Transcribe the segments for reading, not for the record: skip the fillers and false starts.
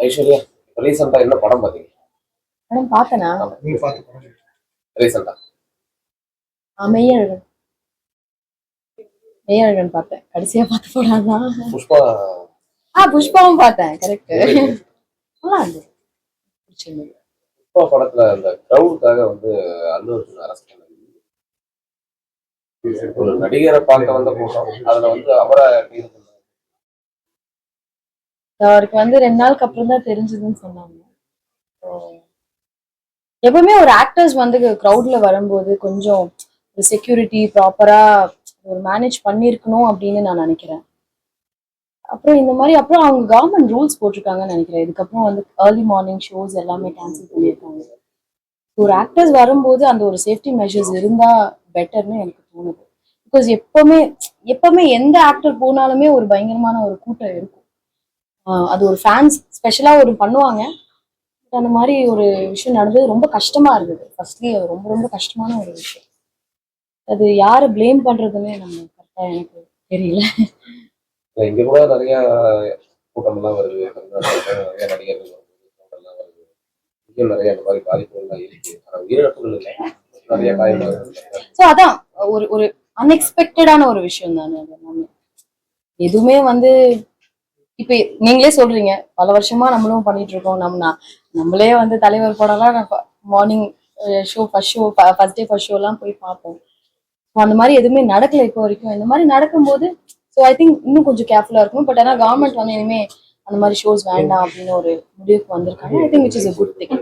ஐஸ்வர்யா ரீசெண்டா என்ன படம் பாத்தீங்க? படம் பார்த்தனா? நீங்க பார்த்த படம் ரீசெண்டா? மெய்யழகன். மெய்யழகன் பார்த்தேன். கடைசியா பார்த்த படம் தான் புஷ்பா. புஷ்பாவும் பார்த்தேன். கரெக்ட். நல்லா இருந்தது. பிடிச்சிருந்தது. புஷ்பா படத்துல அந்த கிரௌடுக்காக வந்து அல்லு அர்ஜுன் அரசு ஒரு நடிகரை பார்க்க வந்த கூட்டம் அதுல வந்து அவரை அவருக்கு வந்து 2 நாளுக்கு அப்புறம் தான் தெரிஞ்சதுன்னு சொன்னாங்க. எப்பவுமே ஒரு ஆக்டர்ஸ் வந்து க்ரௌட்ல வரும்போது கொஞ்சம் ஒரு செக்யூரிட்டி ப்ராப்பரா ஒரு மேனேஜ் பண்ணிருக்கணும் அப்படின்னு நான் நினைக்கிறேன். அப்புறம் இந்த மாதிரி அப்புறம் அவங்க கவர்மெண்ட் ரூல்ஸ் போட்டிருக்காங்கன்னு நினைக்கிறேன். இதுக்கப்புறம் வந்து ஏர்லி மார்னிங் ஷோஸ் எல்லாமே கேன்சல் பண்ணியிருக்காங்க. ஒரு ஆக்டர்ஸ் வரும்போது அந்த ஒரு சேஃப்டி மெஷர்ஸ் இருந்தா பெட்டர்னு எனக்கு தோணுது. பிகாஸ் எப்பவுமே எந்த ஆக்டர் போனாலுமே ஒரு பயங்கரமான ஒரு கூட்டம் இருக்கும். அது ஒரு ஃபேன்ஸ் ஸ்பெஷலா ஒரு பண்ணுவாங்க. அந்த மாதிரி ஒரு விஷயம் நடந்தது ரொம்ப கஷ்டமா இருந்தது. ஃபர்ஸ்ட்லி அது ரொம்ப ரொம்ப கஷ்டமான ஒரு விஷயம். அது யாரை பிளேம் பண்றதுன்னு நம்ம கரெக்டா எனக்கு தெரியல. இங்க கூட நிறைய கூட்டம் எல்லாம் வருது, நிறைய நடிகர்கள் வருது, இங்க நிறைய இந்த மாதிரி பாதிப்புகள் இருக்கு. ஆனா உயிரிழப்புகள் இல்லை, நிறைய காயங்கள். ஸோ அதான் ஒரு ஒரு அன்எக்ஸ்பெக்டடான ஒரு விஷயம் தானே. அது எதுவுமே வந்து இப்ப நீங்களே சொல்றீங்க, பல வருஷமா நம்மளும் பண்ணிட்டு இருக்கோம். நம்மளே வந்து தலைவர் படம்லாம் morning show first day first show எல்லாம் போய் பார்ப்போம். அந்த மாதிரி எதுவுமே நடக்கல இப்போ வரைக்கும். இந்த மாதிரி நடக்கும்போது ஸோ ஐ திங்க் இன்னும் கொஞ்சம் கேர்ஃபுல்லா இருக்கும். பட் ஆனால் கவர்மெண்ட் வந்து இனிமே அந்த மாதிரி ஷோஸ் வேண்டாம் அப்படின்னு ஒரு முடிவுக்கு வந்திருக்காங்க. I think which is a good thing.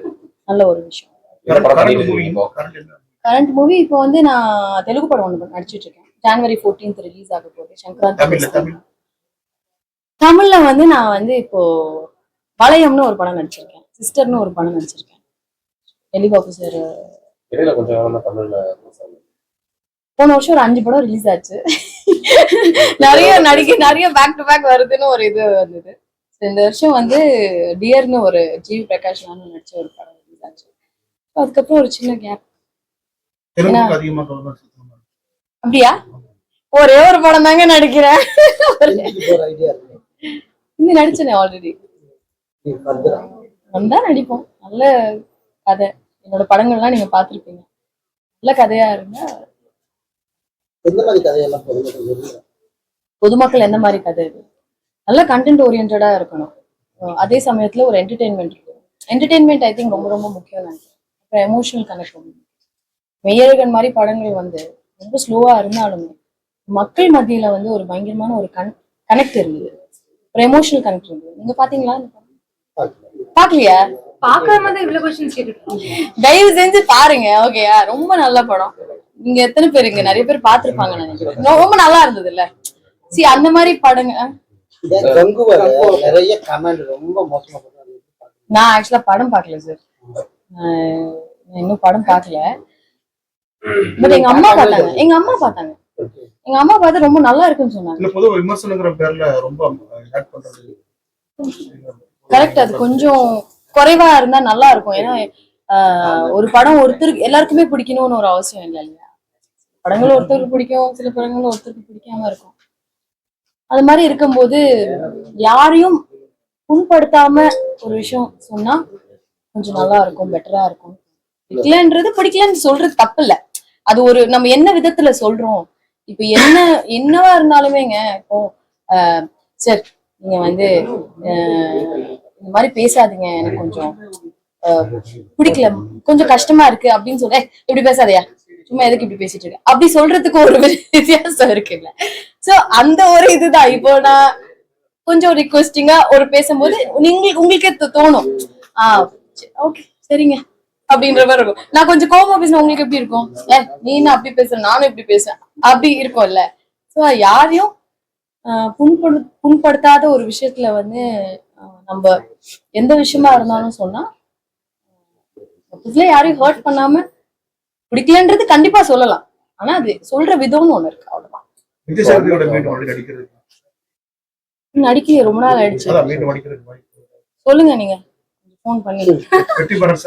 நல்ல ஒரு விஷயம். கரண்ட் மூவி இப்போ வந்து நான் தெலுங்கு படம் ஒன்று நடிச்சிட்டு இருக்கேன். January 14th ரிலீஸ் ஆக போகுது. சங்கராந்தி. தமிழ்ல வந்து நான் வந்து இப்போ வளையம்னு ஒரு படம் நடிச்சிருக்கேன். சிஸ்டர்னு ஒரு படம் நடிச்சிருக்கேன். எலிபாபு சார் போன வருஷம் ஒரு 5 படம் ரிலீஸ் ஆச்சு. நிறைய பேக் டு பேக் வருதுன்னு ஒரு இது வந்தது. இந்த வருஷம் வந்து டியர்னு ஒரு ஜிவி பிரகாஷ் நானும் நடிச்ச ஒரு படம் ரிலீஸ் ஆச்சு. அதுக்கப்புறம் ஒரு சின்ன கேப். அப்படியா? ஒரே ஒரு படம் தாங்க நடிக்கிறேன். இன்னும் நடிச்சேனே ஆல்ரெடி. வந்தா நடிப்போம். நல்ல கதை. என்னோட படங்கள்லாம் நீங்க பாத்திருப்பீங்க. நல்ல கதையா இருந்தா. பொதுமக்கள் எந்த மாதிரி கதை இது? நல்ல கண்டென்ட் ஓரியன்டா இருக்கணும். அதே சமயத்துல ஒரு என்டர்டெயின்மெண்ட் இருக்கும். என்டர்டெயின்மெண்ட் ஐ திங்க் ரொம்ப ரொம்ப முக்கியம் நினைக்கிறேன். அப்புறம் எமோஷனல் கனெக்ட் பண்ணும். மெய்யழகன் மாதிரி படங்கள் வந்து ரொம்ப ஸ்லோவா இருந்தாலுமே மக்கள் மத்தியில வந்து ஒரு பயங்கரமான ஒரு கனெக்ட் இருந்தது. ஒரு எமோஷனல் கனெக்ட் இருந்தது. நீங்க பாத்தீங்களா? பாக்கலையா? பாக்காம இவ்வளவு क्वेश्चंस கேட்டுட்டு தயவு செஞ்சு பாருங்க. ஓகேயா? ரொம்ப நல்ல படம். நீங்க எத்தனை பேர் இங்க நிறைய பேர் பாத்துருப்பாங்க நினைக்கிறேன். ரொம்ப நல்லா இருந்தது இல்ல? சி அந்த மாதிரி படங்க. நிறைய கமெண்ட் ரொம்ப மோசமா. நான் ஆக்சுவலா படம் பார்க்கல சார். இன்னும் படம் பார்க்கல. பட் எங்க அம்மா பார்த்தாங்க. எங்க அம்மா பார்த்து ரொம்ப நல்லா இருக்குன்னு சொன்னாங்க. பொதுவா விமர்சனங்கிற பேர்ல ரொம்ப ஆட் பண்றது கரெக்ட். அது கொஞ்சம் குறைவா இருந்தா நல்லா இருக்கும். ஏன்னா ஒரு படம் ஒருத்தருக்கு எல்லாருக்குமே பிடிக்கணும்னு ஒரு அவசியம் இல்லை இல்லையா? படங்கள் ஒருத்தருக்கு பிடிக்கும், சில படங்கள் ஒருத்தருக்கு பிடிக்காம இருக்கும். அது மாதிரி இருக்கும்போது யாரையும் புண்படுத்தாம ஒரு விஷயம் சொன்னா கொஞ்சம் நல்லா இருக்கும், பெட்டரா இருக்கும். பிடிக்கலன்னு சொல்றது தப்பு இல்ல. அது ஒரு நம்ம என்ன விதத்துல சொல்றோம். இப்ப என்னவா இருந்தாலுமேங்க, இப்போ சார் நீங்க வந்து இந்த மாதிரி பேசாதீங்க, எனக்கு கொஞ்சம் பிடிக்கல, கொஞ்சம் கஷ்டமா இருக்கு அப்படின்னு சொல்ல, இப்படி பேசாதையா, சும்மா எதுக்கு இப்படி பேசிட்டு இருக்க அப்படி சொல்றதுக்கு ஒரு வித்தியாசம் இருக்குல்ல. சோ அந்த ஒரு இதுதான். இப்போ நான் கொஞ்சம் ரிக்வெஸ்டிங்கா ஒரு பேசும்போது உங்களுக்கே தோணும், ஓகே சரிங்க அப்படின்ற மாதிரி இருக்கும். நான் கொஞ்சம் கோபமா பேசினா உங்களுக்கு எப்படி இருக்கும்? நீ என்ன அப்படி பேசுற, நானும் இப்படி பேசுறேன் அப்படி இருக்கும்ல. சோ யாரையும் புண்படுத்தாத ஒரு விஷயத்துல வந்து நம்ம எந்த விஷயமா இருந்தாலும் சொன்னா யாரையும் ஹர்ட் பண்ணாம பிடிக்கலன்றது கண்டிப்பா சொல்லலாம். ஆனா அது சொல்ற விதம்னு ஒண்ணு இருக்கு. அவ்வளவுதான். நடிக்க ரொம்ப நாள் ஆயிடுச்சு. சொல்லுங்க நீங்க போன் பண்ணி வெற்றிமாறன்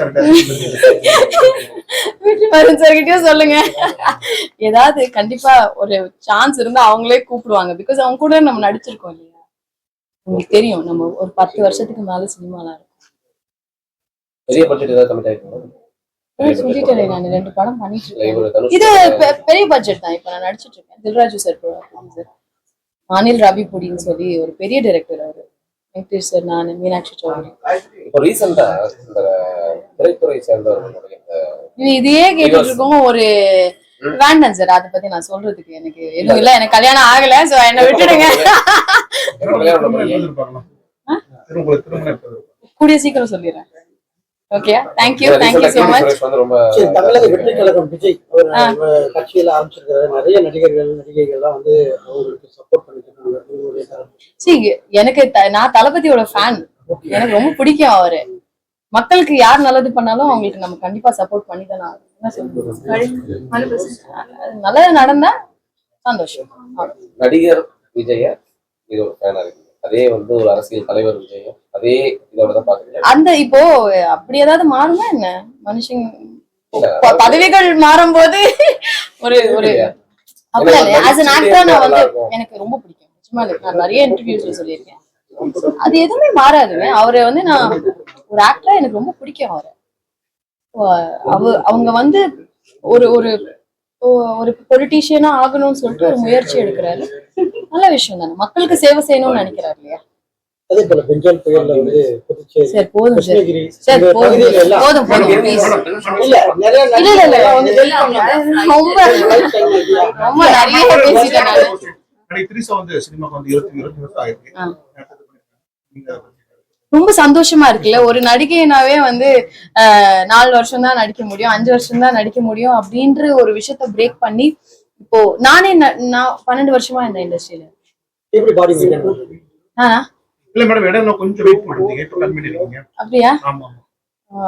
சார் கிட்டயும் சொல்லுங்க. ஏதாவது கண்டிப்பா ஒரு சான்ஸ் இருந்தா அவங்களே கூப்பிடுவாங்க. பிகாஸ் அவங்க கூட நம்ம நடிச்சிருக்கோம் இல்லையா? உங்களுக்கு தெரியும் நம்ம ஒரு 10 வருஷத்துக்கு மேல சினிமால இருக்கும். பெரிய பட்ஜெட் ஏதாவது கமிட் ஆயிருக்கீங்களா? சொல்லிட்டேன் நான் 2 படம் பண்ணிட்டு இல்ல, இருக்கேன். இவரு தனுஷ் இது பெரிய பட்ஜெட் தான். இப்ப நான் நடிச்சிட்டு இருக்கேன். தில்ராஜு சார் சார் அனில் ராவிபுடின்னு சொல்லி ஒரு பெரிய டைரக்டர் அவரு. வெங்கடேஷ் சார், நான், மீனாட்சி சௌத்ரி. இப்போ ரீசெண்டா இந்த திரைத்துறை சேர்ந்தவர்களுடைய இதையே கேட்டுட்டு இருக்கோம். ஒரு வேண்டாம் சார், அதை பத்தி நான் சொல்றதுக்கு எனக்கு எதுவும் இல்ல. எனக்கு கல்யாணம் ஆகல, சோ என்ன விட்டுடுங்க. கூடிய சீக்கிரம் சொல்லிடுறேன். Okay, thank you so much. தமிழக வெற்றி கழகம் விஜய் கட்சியில ஆரம்பிச்சிருக்கிற நிறைய நடிகைகள்லாம் வந்து அவங்களுக்கு சப்போர்ட் பண்ணிட்டு எனக்கு நான் தளபதியோட ஃபேன். எனக்கு ரொம்ப பிடிக்கும் அவரு. மக்களுக்கு யார் நல்லது பண்ணாலும் அவங்களுக்கு நம்ம கண்டிப்பா சப்போர்ட் பண்ணி தானே ஆகணும். என்ன சொல்றது, நல்லது நடந்தா சந்தோஷம். நடிகர் விஜய இது ஒரு ஃபேனா இருக்கு. அதே வந்து ஒரு அரசியல் தலைவர் விஜயம் அதே இதோட தான் பாக்குறீங்க. அந்த இப்போ அப்படி ஏதாவது மாறுமா என்ன? மனுஷன் பதவிகள் மாறும் போது ஒரு ஒரு அப்படியே ஆஸ் an actor நான் வந்து எனக்கு ரொம்ப பிடிக்கும். சும்மா நான் நிறைய இன்டர்வியூஸ்ல சொல்லியிருக்கேன். அது எதுவுமே மாறாதுங்க. அவரை வந்து நான் ஒரு ஆக்டரா எனக்கு ரொம்ப பிடிக்கும் அவரை. அவங்க வந்து ஒரு ஒரு ஒரு பொலிட்டீஷியனா ஆகணும்னு சொல்லிட்டு ஒரு முயற்சி எடுக்கிறாரு. நல்ல விஷயம் தானே. மக்களுக்கு சேவை செய்யணும்னு நினைக்கிறாரு இல்லையா? அதே போல பெஞ்சால் புயல்ல வந்து புதுச்சேரி, சார் போதும் கிருஷ்ணகிரி, சார் போதும் ப்ளீஸ். இல்ல நிறைய இல்ல ரொம்ப ரொம்ப நிறைய பேசிட்டேன் நானு. வந்து சினிமாக்கு வந்து 20 வருஷம் ஆயிருக்கு. ரொம்ப சந்தோஷமா இருக்குல்ல. ஒரு நடிகைனாவே வந்து 4 வருஷம் தான் நடிக்க முடியும், 5 வருஷம் தான் நடிக்க முடியும் அப்படின்ற ஒரு விஷயத்த பிரேக் பண்ணி இப்போ நான் 12 வருஷமா இந்த இண்டஸ்ட்ரியில. எப்படி பாடி மெயின்டைன்? இல்ல மேடம், இடம் கொஞ்சம் வெயிட் பண்ணுங்க. இப்போ கம்மி பண்ணிருக்கீங்க. அப்படியா? ஆமா.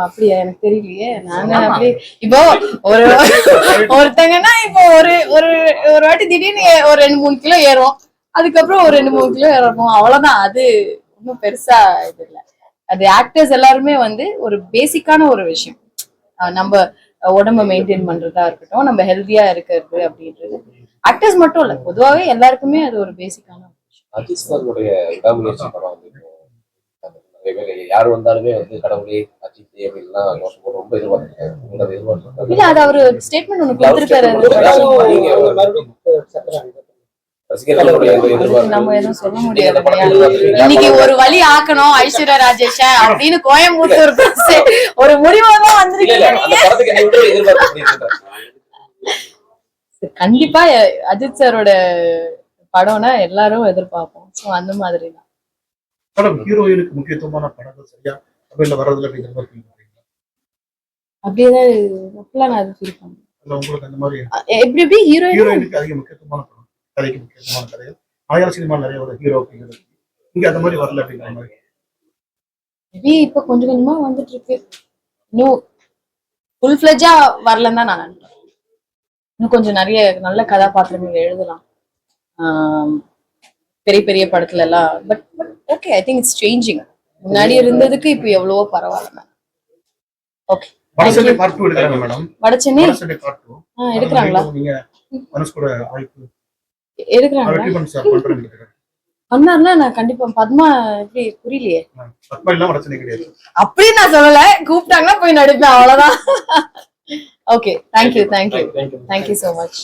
அப்படியா? எனக்கு தெரியலையே. நாங்க அப்படி இப்போ ஒரு ஒருத்தங்கன்னா இப்போ ஒரு ஒரு ஒரு வாட்டி திடீர்னு ஒரு 2-3 கிலோ ஏறும், அதுக்கப்புறம் ஒரு 2-3 கிலோ ஏறணும், அவ்வளவுதான். அது ஒன்றும் பெருசா இது இல்லை. அது ஆக்டர்ஸ் எல்லாருமே வந்து ஒரு பேசிக்கான ஒரு விஷயம். நம்ம உடம்ப மெயின்டைன் பண்றதா இருக்கட்டும், நம்ம ஹெல்த்தியா இருக்கிறது அப்படின்றது ஆக்டர்ஸ் மட்டும் இல்ல, பொதுவாவே எல்லாருக்குமே அது ஒரு பேசிக்கான ஒரு விஷயம். அஜித் சாருடைய விடாமுயற்சி படம் வந்து யாரு வந்தாலுமே வந்து கடவுளே அஜித் அப்படின்லாம் ரொம்ப எதிர்பார்த்துருக்காங்க. இல்ல, அது அவரு ஸ்டேட்மெண்ட் ஒண்ணு கொடுத்திருக்காரு. நம்ம எதுவும் சொல்ல முடியாது. இன்னைக்கு ஒரு வழி ஆக்கணும் ஐஸ்வர்யா ராஜேஷ அப்படின்னு கோயம்புத்தூர் ஒரு முடிவாக வந்திருக்கீங்க. கண்டிப்பா அஜித் சாரோட படம்னா எல்லாரும் எதிர்பார்ப்போம். சோ அந்த மாதிரி தான். ஹீரோயினுக்கு முக்கியத்துவமான படங்கள் சரியா தமிழ்ல வர்றதுல அப்படிங்கிற மாதிரி அப்படியேதான் அப்பெல்லாம் நான் அது ஃபீல் பண்ணேன். உங்களுக்கு அந்த மாதிரி எப்படி எப்படி ஹீரோயினுக்கு அதிக முக்கியத்துவமான படம், கதைக்கு முக்கியத்துவமான கதைகள் மலையாள சினிமா நிறைய ஒரு ஹீரோ அப்படிங்கிறது இங்க அந்த மாதிரி வரல அப்படிங்கிற மாதிரி மேபி இப்ப கொஞ்சம் கொஞ்சமா வந்துட்டு இருக்கு. இன்னும் ஃபுல் ஃபிளெஜா வரலன்னு தான் நான் நினைக்கிறேன். இன்னும் கொஞ்சம் நிறைய நல்ல கதாபாத்திரங்கள் எழுதலாம் பெரிய பெரிய படத்துல எல்லாம். But okay, I think it's changing. முன்னாடி இருந்ததுக்கு இப்போ எவ்வளவோ பரவாயில்ல. ஓகே, வடசென்னை பார்ட் 2 எடுக்கறாங்க மேடம். வடசென்னை பார்ட் 2 எடுக்கறாங்களா? நீங்க மனசுக்குற வாய்ப்பு எடுக்கறாங்களா? பண்ணாருன்னா நான் கண்டிப்பா. பத்மா எப்படி புரியலையே? பத்மா இல்ல வடசென்னை கிடையாது அப்படி நான் சொல்லல. கூப்பிட்டாங்கன்னா போய் நடிப்பேன், அவ்வளவுதான். Okay, thank you so much.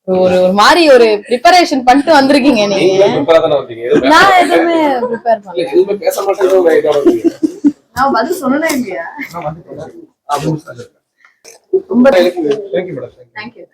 ஒரு ஒரு மாதிரி ஒரு ப்ரிப்பரேஷன் பண்ணிட்டு வந்திருக்கீங்க நீங்க. நான் எதுவுமே ப்ரிப்பேர் பண்ணல. நான் பதில் சொல்லவே இல்லையா? ரொம்ப தேங்க்யூ.